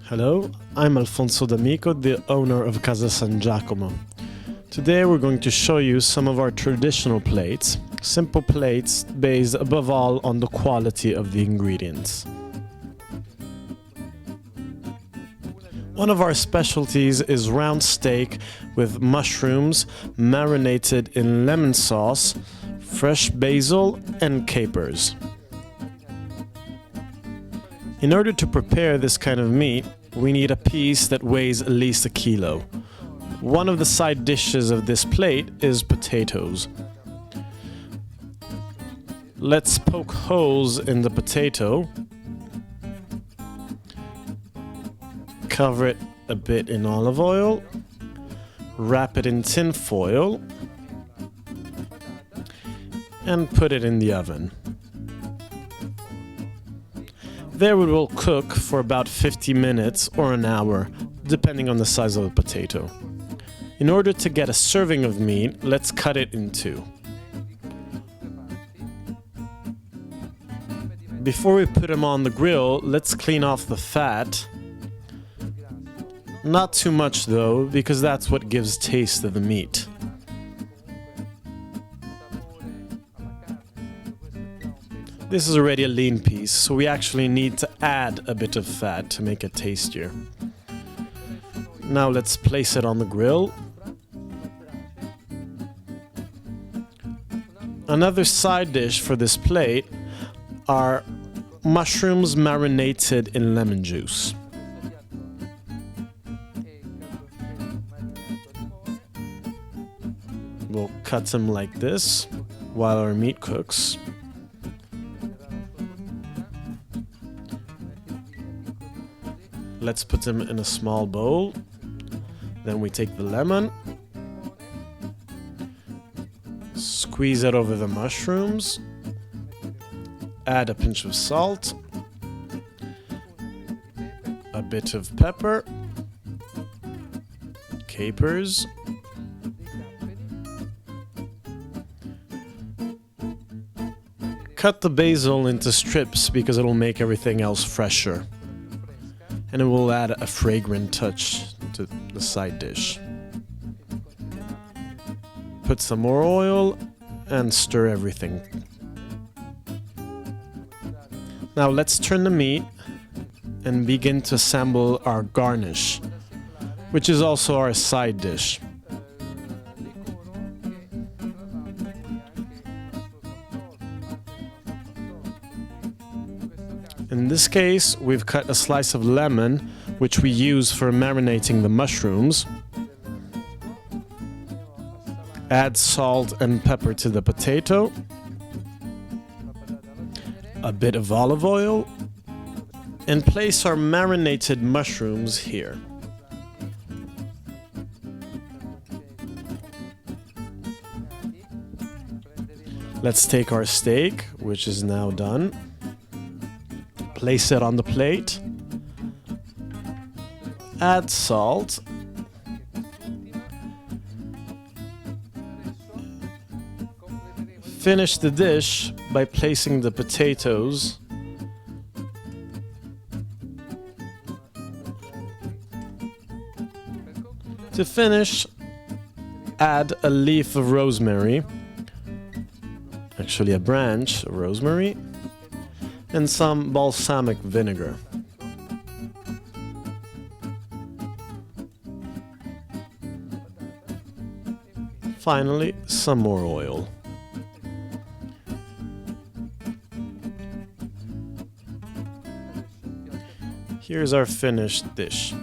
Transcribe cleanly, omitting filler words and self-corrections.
Hello, I'm Alfonso D'Amico, the owner of Casa San Giacomo. Today we're going to show you some of our traditional plates, simple plates based above all on the quality of the ingredients. One of our specialties is round steak with mushrooms marinated in lemon sauce, fresh basil and capers. In order to prepare this kind of meat, we need a piece that weighs at least a kilo. One of the side dishes of this plate is potatoes. Let's poke holes in the potato. Cover it a bit in olive oil. Wrap it in tin foil. And put it in the oven. There we will cook for about 50 minutes or an hour, depending on the size of the potato. In order to get a serving of meat, let's cut it in two. Before we put them on the grill, let's clean off the fat. Not too much though, because that's what gives taste to the meat. This is already a lean piece, so we actually need to add a bit of fat to make it tastier. Now let's place it on the grill. Another side dish for this plate are mushrooms marinated in lemon juice. We'll cut them like this while our meat cooks. Let's put them in a small bowl. Then we take the lemon, squeeze it over the mushrooms, add a pinch of salt, a bit of pepper, capers, cut the basil into strips because it'll make everything else fresher. And it will add a fragrant touch to the side dish. Put some more oil and stir everything. Now let's turn the meat and begin to assemble our garnish, which is also our side dish. In this case, we've cut a slice of lemon, which we use for marinating the mushrooms. Add salt and pepper to the potato. A bit of olive oil. And place our marinated mushrooms here. Let's take our steak, which is now done. Place it on the plate. Add salt. Finish the dish by placing the potatoes. To finish, add a leaf of rosemary, actually a branch of rosemary, and some balsamic vinegar. Finally, some more oil. Here's our finished dish.